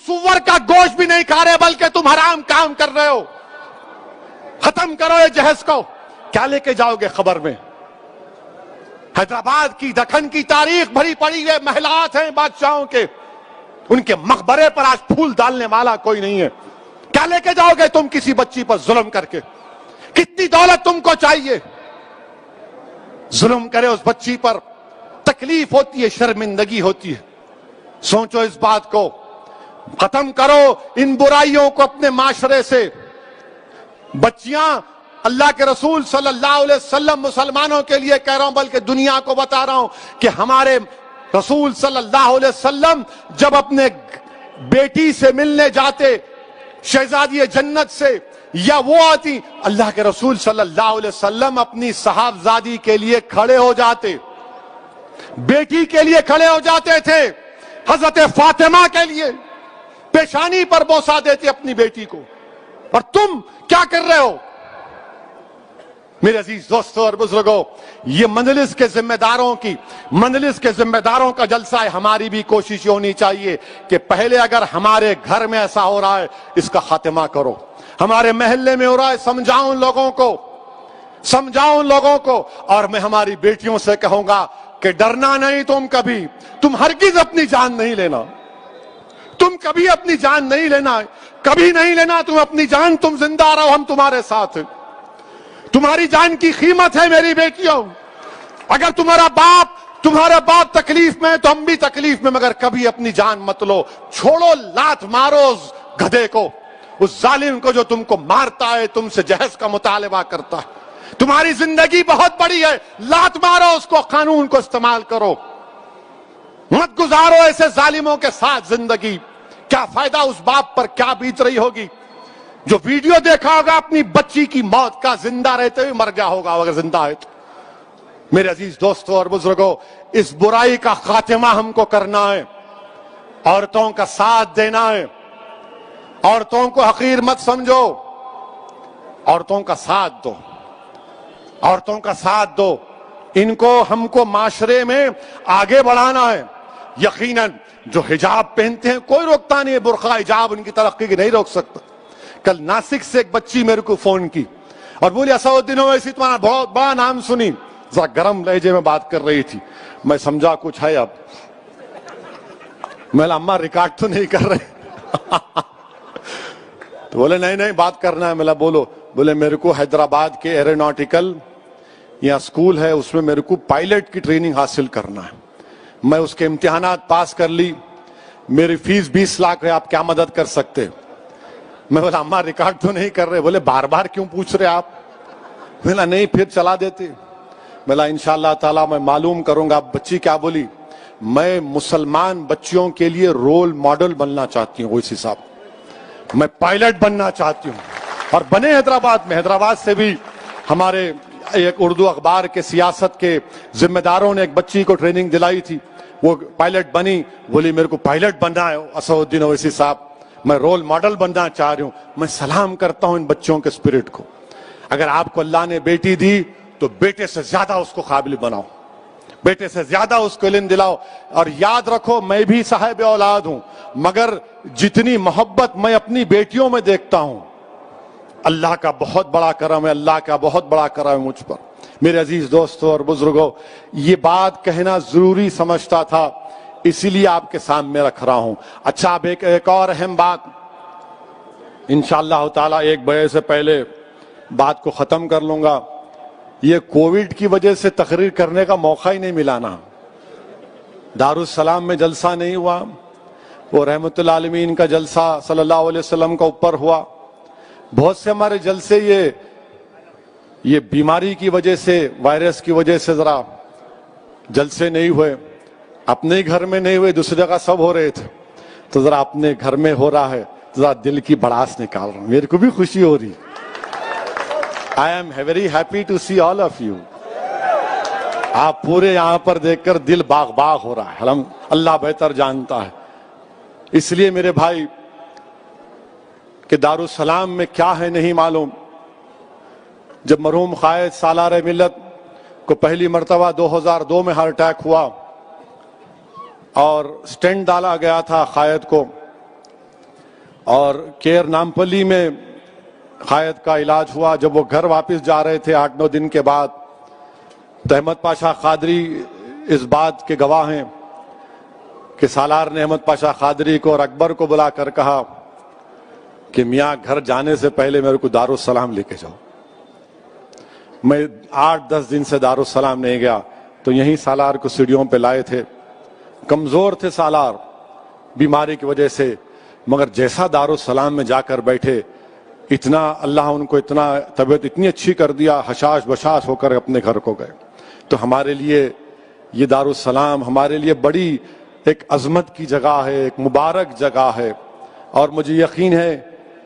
سور کا گوشت بھی نہیں کھا رہے بلکہ تم حرام کام کر رہے ہو. ختم کرو یہ جہیز کو. کیا لے کے جاؤ گے خبر میں؟ حیدرآباد کی دکن کی تاریخ بھری پڑی ہے، محلات ہیں بادشاہوں کے، ان کے مقبرے پر آج پھول ڈالنے والا کوئی نہیں ہے. کیا لے کے جاؤ گے تم کسی بچی پر ظلم کر کے؟ کتنی دولت تم کو چاہیے؟ ظلم کرے اس بچی پر تکلیف ہوتی ہے، شرمندگی ہوتی ہے. سوچو اس بات کو. ختم کرو ان برائیوں کو اپنے معاشرے سے. بچیاں، اللہ کے رسول صلی اللہ علیہ وسلم مسلمانوں کے لیے کہہ رہا ہوں بلکہ دنیا کو بتا رہا ہوں کہ ہمارے رسول صلی اللہ علیہ وسلم جب اپنے بیٹی سے ملنے جاتے، شہزادی جنت سے، یا وہ آتی، اللہ کے رسول صلی اللہ علیہ وسلم اپنی صاحبزادی کے لیے کھڑے ہو جاتے، بیٹی کے لیے کھڑے ہو جاتے تھے. حضرت فاطمہ کے لیے پیشانی پر بوسہ دیتے اپنی بیٹی کو. اور تم کیا کر رہے ہو؟ میرے عزیز دوستوں اور بزرگوں، یہ مجلس کے ذمہ داروں کا جلسہ ہے. ہماری بھی کوشش ہونی چاہیے کہ پہلے اگر ہمارے گھر میں ایسا ہو رہا ہے اس کا خاتمہ کرو. ہمارے محلے میں ہو رہا ہے، سمجھاؤں لوگوں کو. اور میں ہماری بیٹیوں سے کہوں گا کہ ڈرنا نہیں تم ہرگز اپنی جان نہیں لینا. تم کبھی اپنی جان نہیں لینا، کبھی نہیں لینا تم اپنی جان. تم زندہ رہو، ہم تمہارے ساتھ ہیں. تمہاری جان کی قیمت ہے میری بیٹیوں. اگر تمہارا باپ تکلیف میں تو ہم بھی تکلیف میں، مگر کبھی اپنی جان مت لو. چھوڑو، لات مارو اس گدھے کو، اس ظالم کو جو تم کو مارتا ہے، تم سے جہیز کا مطالبہ کرتا ہے. تمہاری زندگی بہت بڑی ہے، لات مارو اس کو، قانون کو استعمال کرو. مت گزارو ایسے ظالموں کے ساتھ زندگی. کیا فائدہ اس باپ پر، کیا بیت رہی ہوگی جو ویڈیو دیکھا ہوگا اپنی بچی کی موت کا، زندہ رہتے ہوئے مر گیا ہوگا اگر زندہ ہے تو. میرے عزیز دوستوں اور بزرگوں، اس برائی کا خاتمہ ہم کو کرنا ہے. عورتوں کا ساتھ دینا ہے. عورتوں کو حقیر مت سمجھو. عورتوں کا ساتھ دو. ان کو ہم کو معاشرے میں آگے بڑھانا ہے. یقیناً جو حجاب پہنتے ہیں کوئی روکتا نہیں ہے، برقع حجاب ان کی ترقی کی نہیں روک سکتا. کل ناسک سے ایک بچی میرے کو فون کی اور بولی اسدالدین اویسی تمہارا بہت بڑا نام سنی. ذرا گرم لہجے میں بات کر رہی تھی. میں سمجھا کچھ ہے. اب میں اماں ریکارڈ تو نہیں کر رہے؟ تو بولے نہیں بات کرنا ہے. میں بولو. بولے میرے کو حیدرآباد کے ایروناٹیکل یا اسکول ہے، اس میں میرے کو پائلٹ کی ٹریننگ حاصل کرنا ہے. میں اس کے امتحانات پاس کر لی. میری فیس 20 لاکھ ہے، آپ کیا مدد کر سکتے؟ میں بولا اماں ریکارڈ تو نہیں کر رہے. بولے بار بار کیوں پوچھ رہے آپ؟ میں بولا نہیں پھر چلا دیتے. میں بولا انشاءاللہ تعالیٰ میں معلوم کروں گا. بچی کیا بولی؟ میں مسلمان بچیوں کے لیے رول ماڈل بننا چاہتی ہوں. اسی صاحب میں پائلٹ بننا چاہتی ہوں. اور بنے حیدرآباد میں. حیدرآباد سے بھی ہمارے ایک اردو اخبار کے سیاست کے ذمہ داروں نے ایک بچی کو ٹریننگ دلائی تھی، وہ پائلٹ بنی. بولی میرے کو پائلٹ بننا ہے اسدالدین اویسی صاحب، میں رول ماڈل بننا چاہ رہی ہوں. میں سلام کرتا ہوں ان بچوں کے اسپرٹ کو. اگر آپ کو اللہ نے بیٹی دی تو بیٹے سے زیادہ اس کو قابل بناؤ، بیٹے سے زیادہ اس کو علم دلاؤ. اور یاد رکھو میں بھی صاحب اولاد ہوں، مگر جتنی محبت میں اپنی بیٹیوں میں دیکھتا ہوں، اللہ کا بہت بڑا کرم ہے، اللہ کا بہت بڑا کرم ہے مجھ پر. میرے عزیز دوستوں اور بزرگوں، یہ بات کہنا ضروری سمجھتا تھا، اسی لیے آپ کے سامنے رکھ رہا ہوں. اچھا اب ایک اور اہم بات، انشاءاللہ تعالی 1 بجے سے پہلے بات کو ختم کر لوں گا. یہ کووڈ کی وجہ سے تقریر کرنے کا موقع ہی نہیں ملانا. دارالسلام میں جلسہ نہیں ہوا، وہ رحمت اللہ عالمین کا جلسہ صلی اللہ علیہ وسلم کا اوپر ہوا. بہت سے ہمارے جلسے یہ بیماری کی وجہ سے، وائرس کی وجہ سے ذرا جلسے نہیں ہوئے. اپنے ہی گھر میں نہیں ہوئے، دوسری جگہ سب ہو رہے تھے، تو ذرا اپنے گھر میں ہو رہا ہے، ذرا دل کی بڑاس نکال رہا ہوں. میرے کو بھی خوشی ہو رہی. I am very happy to see all of you. آپ پورے یہاں پر دیکھ کر دل باغ باغ ہو رہا ہے. اللہ بہتر جانتا ہے. اس لیے میرے بھائی کہ دارالسلام میں کیا ہے نہیں معلوم. جب مرحوم قائد سالار ملت کو پہلی مرتبہ 2002 میں ہارٹ اٹیک ہوا اور سٹینٹ ڈالا گیا تھا قائد کو، اور کیر نامپلی میں قائد کا علاج ہوا. جب وہ گھر واپس جا رہے تھے 8-9 دن کے بعد, تو احمد پاشا قادری اس بات کے گواہ ہیں کہ سالار نے احمد پاشا قادری کو اور اکبر کو بلا کر کہا کہ میاں گھر جانے سے پہلے میرے کو دارالسلام لے کے جاؤ. میں 8-10 دن سے دارالسلام نہیں گیا, تو یہیں سالار کو سیڑھیوں پہ لائے تھے. کمزور تھے سالار بیماری کی وجہ سے, مگر جیسا دارالسلام میں جا کر بیٹھے, اتنا اللہ ان کو اتنا طبیعت اتنی اچھی کر دیا, حشاش بشاش ہو کر اپنے گھر کو گئے. تو ہمارے لیے یہ دارالسلام ہمارے لیے بڑی ایک عظمت کی جگہ ہے, ایک مبارک جگہ ہے. اور مجھے یقین ہے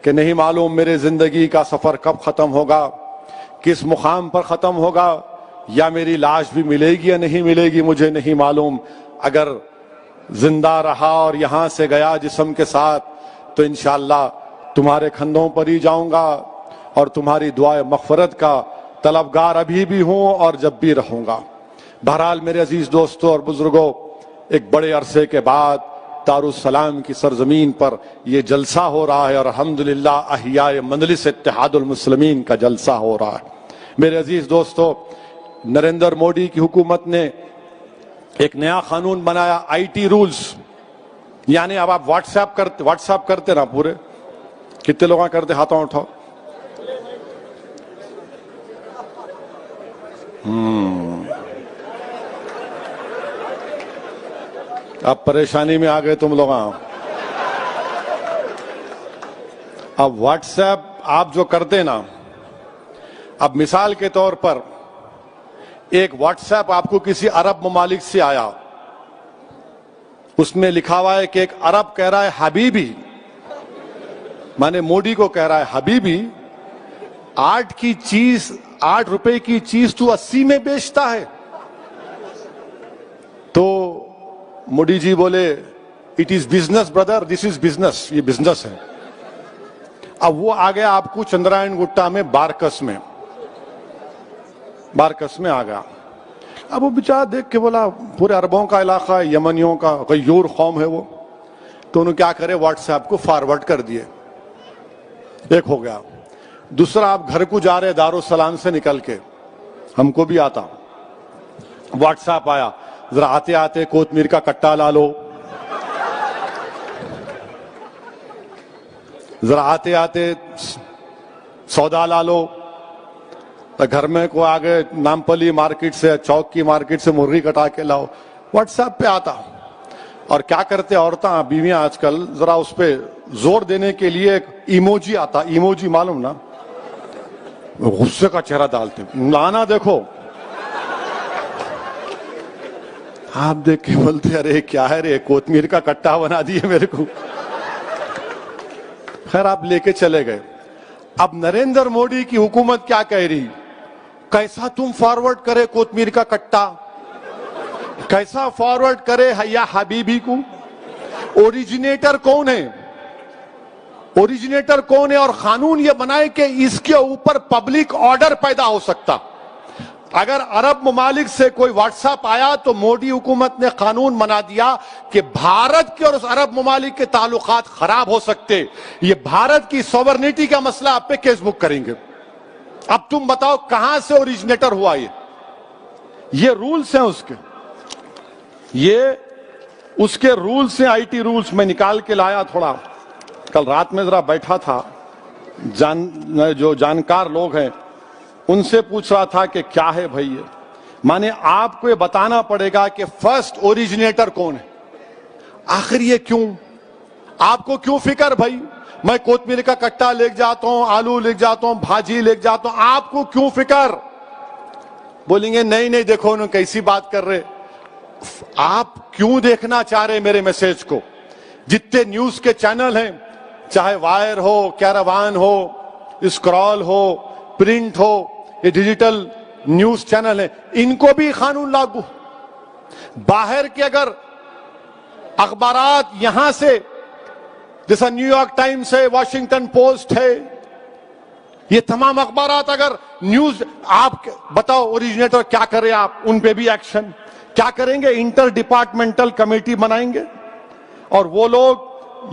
کہ نہیں معلوم میرے زندگی کا سفر کب ختم ہوگا, کس مقام پر ختم ہوگا, یا میری لاش بھی ملے گی یا نہیں ملے گی مجھے نہیں معلوم. اگر زندہ رہا اور یہاں سے گیا جسم کے ساتھ, تو انشاءاللہ تمہارے کندھوں پر ہی جاؤں گا, اور تمہاری دعائے مغفرت کا طلبگار ابھی بھی ہوں اور جب بھی رہوں گا. بہرحال میرے عزیز دوستوں اور بزرگوں, ایک بڑے عرصے کے بعد دارالسلام کی سرزمین پر یہ جلسہ ہو رہا ہے, اور الحمدللہ احیاء مجلس اتحاد المسلمین کا جلسہ ہو رہا ہے. میرے عزیز دوستوں, نریندر مودی کی حکومت نے ایک نیا قانون بنایا, IT رولز. یعنی اب آپ واٹس ایپ کرتے نا پورے, کتنے لوگ کرتے, ہاتھوں اٹھاؤ. اب پریشانی میں آ گئے تم لوگ. اب واٹس ایپ آپ جو کرتے نا, اب مثال کے طور پر ایک واٹس ایپ آپ کو کسی عرب ممالک سے آیا, اس میں لکھا ہوا ہے کہ ایک عرب کہہ رہا ہے حبیبی, مانے مودی کو کہہ رہا ہے حبیبی, 8 روپے کی چیز تو 80 میں بیچتا ہے. تو مودی جی بولے it is business Brother, this is business, یہ بزنس ہے. اب وہ آ گیا آپ کو چندرائن گٹا میں بارکس میں آ گیا. اب وہ بیچارہ دیکھ کے بولا پورے عربوں کا علاقہ ہے, یمنیوں کا غیور قوم ہے وہ, تو انہوں کیا کرے واٹس ایپ کو فارورڈ کر دیے. ایک ہو گیا. دوسرا, آپ گھر کو جا رہے دارالسلام سے نکل کے, ہم کو بھی آتا, واٹس ایپ آیا, ذرا آتے آتے کوتمیر کا کٹا لا لو, ذرا آتے آتے سودا لا لو. گھر میں کو آگے نامپلی مارکیٹ سے, چوک کی مارکیٹ سے مرغی کٹا کے لاؤ. واٹس ایپ پہ آتا. اور کیا کرتے عورتیں بیویاں آج کل, ذرا اس پہ زور دینے کے لیے ایک ایموجی آتا, ایموجی معلوم نا, غصے کا چہرہ ڈالتے, لانا دیکھو. آپ دیکھ کے بولتے ارے کیا ہے رے, کوتمیر کا کٹا بنا دیے میرے کو. خیر آپ لے کے چلے گئے. اب نریندر مودی کی حکومت کیا کہہ رہی, کیسا تم فارورڈ کرے کوتمیر کا کٹا, کیسا فارورڈ کرے یا حبیبی کو. اوریجنیٹر کون ہے, اوریجنیٹر کون ہے, اور قانون یہ بنائے کہ اس کے اوپر پبلک آرڈر پیدا ہو سکتا. اگر عرب ممالک سے کوئی واٹس ایپ آیا تو مودی حکومت نے قانون بنا دیا کہ بھارت کے اور اس عرب ممالک کے تعلقات خراب ہو سکتے, یہ بھارت کی سوورنٹی کا مسئلہ آپ پہ کیس بک کریں گے. اب تم بتاؤ کہاں سے اوریجنیٹر ہوا یہ رولز ہیں اس کے, یہ اس کے رولز ہیں, IT رولز میں نکال کے لایا تھوڑا. کل رات میں ذرا بیٹھا تھا, جو جانکار لوگ ہیں ان سے پوچھ رہا تھا کہ کیا ہے بھائی یہ, مانے آپ کو یہ بتانا پڑے گا کہ فرسٹ اوریجنیٹر کون ہے. آخر یہ کیوں, آپ کو کیوں فکر بھائی, میں کوتمیر کا کٹا لے جاتا ہوں, آلو لے جاتا ہوں, بھاجی لے جاتا ہوں, آپ کو کیوں فکر. بولیں گے نہیں دیکھو انہوں کیسی بات کر رہے. آپ کیوں دیکھنا چاہ رہے میرے میسج کو. جتنے نیوز کے چینل ہیں, چاہے وائر ہو, کیراوان ہو, اسکرال ہو, پرنٹ ہو, یہ ڈیجیٹل نیوز چینل ہیں, ان کو بھی قانون لاگو. باہر کے اگر اخبارات یہاں سے, جیسا نیو یارک ٹائمز ہے, واشنگٹن پوسٹ ہے, یہ تمام اخبارات اگر نیوز, آپ بتاؤ اوریجنیٹر کیا کرے, آپ ان پہ بھی ایکشن کیا کریں گے. انٹر ڈپارٹمنٹل کمیٹی بنائیں گے, اور وہ لوگ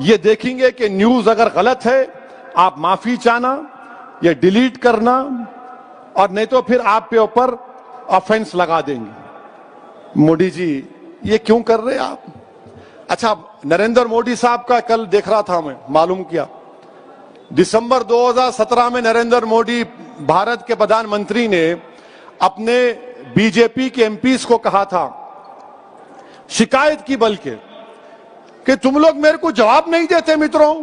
یہ دیکھیں گے کہ نیوز اگر غلط ہے آپ معافی چاہنا یا ڈیلیٹ کرنا، اور نہیں تو پھر آپ پہ اوپر آفینس لگا دیں گے۔ مودی جی یہ کیوں کر رہے آپ؟ اچھا، نریندر مودی صاحب کا کل دیکھ رہا تھا، میں معلوم کیا دسمبر 2017 میں نریندر مودی بھارت کے پردھان منتری نے اپنے بی جے پی کے ایم پیز کو کہا تھا، شکایت کی بلکہ، کہ تم لوگ میرے کو جواب نہیں دیتے متروں۔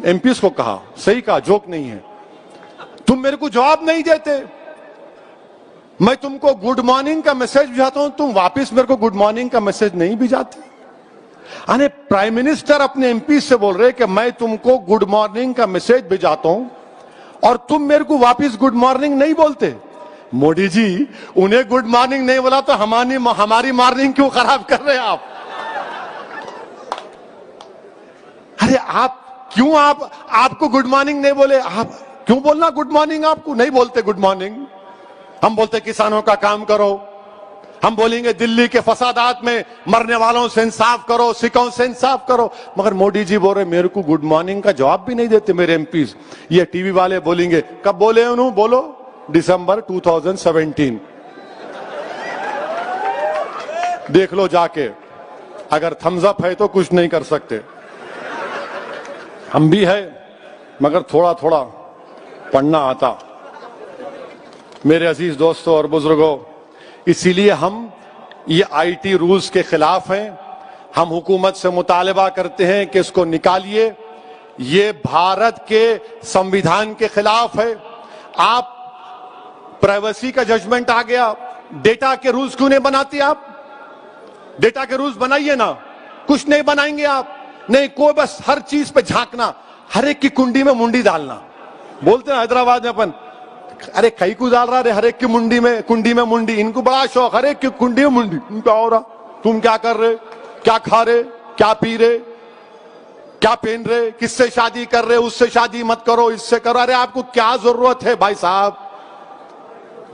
ایم پیز کو کہا، صحیح کہا، جوک نہیں ہے، تم میرے کو جواب نہیں دیتے، میں تم کو گڈ مارننگ کا میسج بھیجاتا ہوں، تم واپس میرے کو گڈ مارننگ کا میسج نہیں بھیجاتے۔ یعنی پرائم منسٹر اپنے ایم پی سے بول رہے کہ میں تم کو گڈ مارننگ کا میسج بھیجاتا ہوں اور تم میرے کو واپس گڈ مارننگ نہیں بولتے۔ مودی جی انہیں گڈ مارننگ نہیں بولا تو ہماری مارننگ کیوں خراب کر رہے ہیں آپ؟ ارے آپ کو گڈ مارننگ نہیں بولے، آپ کیوں بولنا گڈ مارننگ؟ آپ کو نہیں بولتے گڈ مارننگ، ہم بولتے کسانوں کا کام کرو، ہم بولیں گے دلی کے فسادات میں مرنے والوں سے انصاف کرو، سکھوں سے انصاف کرو، مگر مودی جی بول رہے میرے کو گڈ مارننگ کا جواب بھی نہیں دیتے میرے ایم پیز۔ یہ ٹی وی والے بولیں گے کب بولے انہوں؟ بولو دسمبر 2017، دیکھ لو جا کے، اگر تھمز اپ ہے تو کچھ نہیں کر سکتے، ہم بھی ہے مگر تھوڑا تھوڑا پڑھنا آتا۔ میرے عزیز دوستوں اور بزرگوں، اسی لیے ہم یہ آئی ٹی رولز کے خلاف ہیں، ہم حکومت سے مطالبہ کرتے ہیں کہ اس کو نکالیے، یہ بھارت کے سمویدھان کے خلاف ہے۔ آپ پرائیویسی کا ججمنٹ آ گیا، ڈیٹا کے رولز کیوں نہیں بناتے آپ؟ ڈیٹا کے رولز بنائیے نا، کچھ نہیں بنائیں گے آپ، نہیں کوئی بس ہر چیز پہ جھانکنا، ہر ایک کی کنڈی میں منڈی ڈالنا، بولتے ہیں حیدرآباد میں اپن، ارے کئی کو ڈال رہا، ہر ایک کی کنڈی میں منڈی، ان کو بڑا شوق، ہر ایک کی کنڈی میں منڈی، کیا ہو رہا، تم کیا کر رہے، کیا کھا رہے، کیا پی رہے، کیا پہن رہے، کس سے شادی کر رہے، اس سے شادی مت کرو، اس سے کرو۔ ارے آپ کو کیا ضرورت ہے بھائی صاحب؟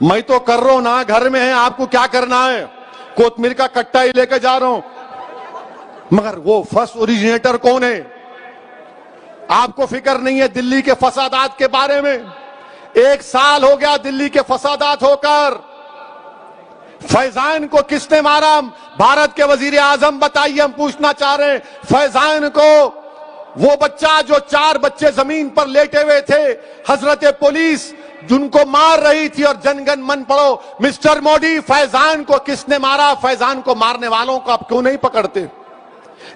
میں تو کر رہا ہوں نا، گھر میں ہے، آپ کو کیا کرنا ہے؟ کوتمیر کا کٹا ہی لے کے جا رہا ہوں، مگر وہ فرسٹ اوریجنیٹر کون ہے؟ آپ کو فکر نہیں ہے دلی کے فسادات کے بارے میں؟ 1 سال ہو گیا دلی کے فسادات ہو کر، فیضان کو کس نے مارا؟ بھارت کے وزیر اعظم بتائیے، ہم پوچھنا چاہ رہے ہیں، فیضان کو، وہ بچہ جو 4 بچے زمین پر لیٹے ہوئے تھے، حضرت پولیس جن کو مار رہی تھی، اور جن گن من پڑھو، مسٹر مودی فیضان کو کس نے مارا؟ فیضان کو مارنے والوں کو آپ کیوں نہیں پکڑتے؟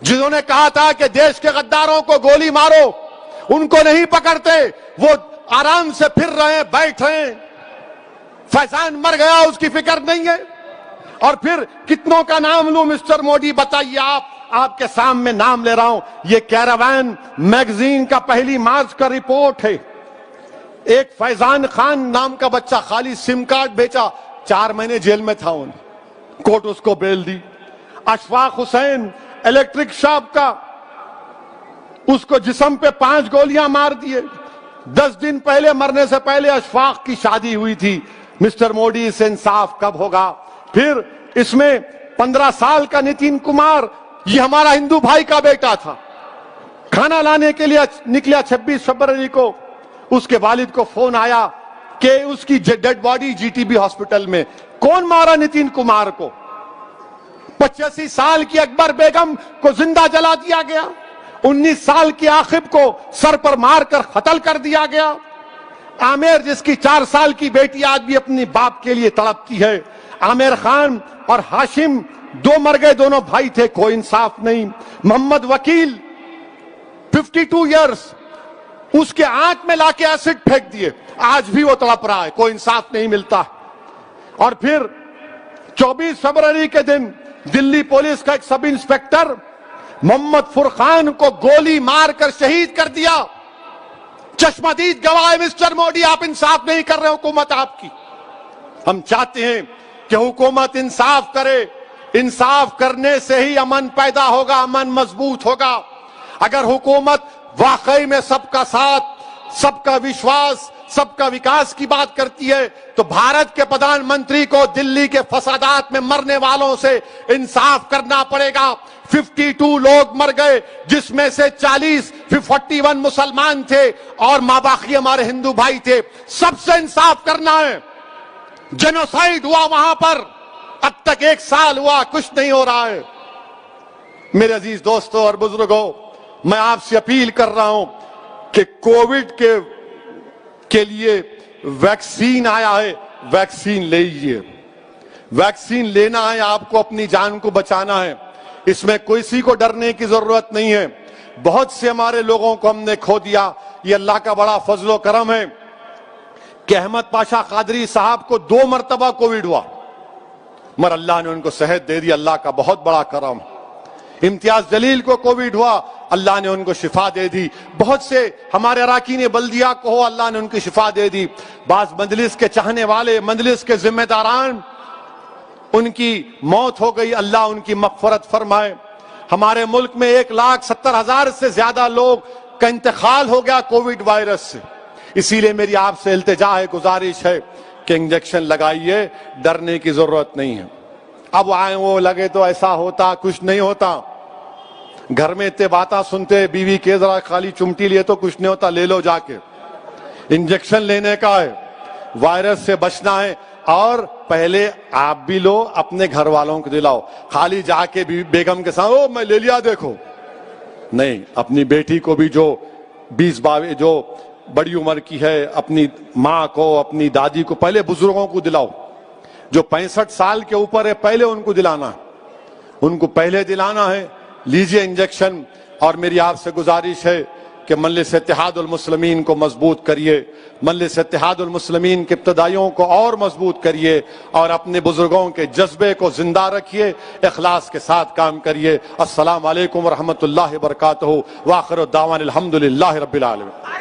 جنہوں نے کہا تھا کہ دیش کے غداروں کو گولی مارو، ان کو نہیں پکڑتے، وہ آرام سے پھر رہے ہیں، بیٹھ رہے ہیں۔ فیضان مر گیا، اس کی فکر نہیں ہے۔ اور پھر کتنوں کا نام لوں مسٹر مودی؟ بتائیے، آپ کے سامنے نام لے رہا ہوں، یہ کیراوین میگزین کا 1 مارچ کا رپورٹ ہے۔ ایک فیضان خان نام کا بچہ خالی سم کارڈ بیچا، 4 مہینے جیل میں تھا، کورٹ اس کو بیل دی۔ اشفاق حسین الیکٹرک شاپ کا، اس کو جسم پہ 5 گولیاں مار دیے۔ 10 دن پہلے مرنے سے پہلے اشفاق کی شادی ہوئی تھی۔ مسٹر مودی سے انصاف کب ہوگا؟ پھر اس میں 15 سال کا نتن کمار، یہ ہمارا ہندو بھائی کا بیٹا تھا، کھانا لانے کے لیے نکلا 26 فروری کو، اس کے والد کو فون آیا کہ اس کی dead body G T B hospital میں۔ کون مارا نتن کمار کو؟ 85 سال کی اکبر بیگم کو زندہ جلا دیا گیا، 19 سال کی عاقب کو سر پر مار کر قتل کر دیا گیا۔ عامر جس کی 4 سال کی بیٹی آج بھی اپنی باپ کے لیے تڑپتی ہے۔ عامر خان اور ہاشم 2 مر گئے، دونوں بھائی تھے، کوئی انصاف نہیں۔ محمد وکیل 52 ایئرز، اس کے آنکھ میں لا کے ایسڈ پھینک دیے، آج بھی وہ تڑپ رہا ہے، کوئی انصاف نہیں ملتا۔ اور پھر 24 فروری کے دن دلی پولیس کا ایک سب انسپیکٹر محمد فرقان کو گولی مار کر شہید کر دیا۔ چشمدید گواہ ہے مسٹر مودی، آپ انصاف نہیں کر رہے، حکومت آپ کی۔ ہم چاہتے ہیں کہ حکومت انصاف کرے، انصاف کرنے سے ہی امن پیدا ہوگا، امن مضبوط ہوگا۔ اگر حکومت واقعی میں سب کا ساتھ، سب کا وشواس، سب کا وکاس کی بات کرتی ہے تو بھارت کے پردھان منتری کو دلی کے فسادات میں مرنے والوں سے انصاف کرنا پڑے گا۔ 52 لوگ مر گئے جس میں سے 41 مسلمان تھے اور ماباقی ہمارے ہندو بھائی تھے، سب سے انصاف کرنا ہے۔ جنوسائیڈ ہوا وہاں پر، اب تک 1 سال ہوا، کچھ نہیں ہو رہا ہے۔ میرے عزیز دوستوں اور بزرگوں، میں آپ سے اپیل کر رہا ہوں کہ کووڈ کے لیے ویکسین آیا ہے، ویکسین لیجئے۔ ویکسین لینا ہے، آپ کو اپنی جان کو بچانا ہے، اس میں کسی کو ڈرنے کی ضرورت نہیں ہے۔ بہت سے ہمارے لوگوں کو ہم نے کھو دیا، یہ اللہ کا بڑا فضل و کرم ہے کہ احمد پاشا قادری صاحب کو 2 مرتبہ کووڈ ہوا، مگر اللہ نے ان کو صحت دے دی، اللہ کا بہت بڑا کرم۔ امتیاز جلیل کو کووڈ ہوا، اللہ نے ان کو شفا دے دی۔ بہت سے ہمارے اراکین بلدیہ کو ہو، اللہ نے ان کی شفا دے دی۔ بعض مجلس کے چاہنے والے، مجلس کے ذمہ داران، ان کی موت ہو گئی، اللہ ان کی مغفرت فرمائے۔ ہمارے ملک میں 1,70,000 سے زیادہ لوگ کا انتقال ہو گیا کووڈ وائرس سے۔ اسی لیے میری آپ سے التجا ہے، گزارش ہے کہ انجیکشن لگائیے، ڈرنے کی ضرورت نہیں ہے۔ اب آئے وہ لگے تو ایسا ہوتا، کچھ نہیں ہوتا۔ گھر میں اتنے باتیں سنتے، بیوی کے ذرا خالی چمٹی لیے تو کچھ نہیں ہوتا، لے لو جا کے۔ انجیکشن لینے کا ہے، وائرس سے بچنا ہے، اور پہلے آپ بھی لو، اپنے گھر والوں کو دلاؤ۔ خالی جا کے بیگم کے ساتھ او میں لے لیا دیکھو، نہیں، اپنی بیٹی کو بھی جو 20-22 جو بڑی عمر کی ہے، اپنی ماں کو، اپنی دادی کو، پہلے بزرگوں کو دلاؤ۔ جو 65 سال کے اوپر ہے پہلے ان کو دلانا ہے، ان کو پہلے دلانا ہے، لیجئے انجیکشن۔ اور میری آپ سے گزارش ہے کہ مجلس اتحاد المسلمین کو مضبوط کریے، مجلس اتحاد المسلمین کے ابتدائیوں کو اور مضبوط کریے، اور اپنے بزرگوں کے جذبے کو زندہ رکھیے، اخلاص کے ساتھ کام کریے۔ السلام علیکم ورحمۃ اللہ وبرکاتہ، وآخر الدعوانا الحمدللہ رب العالمین۔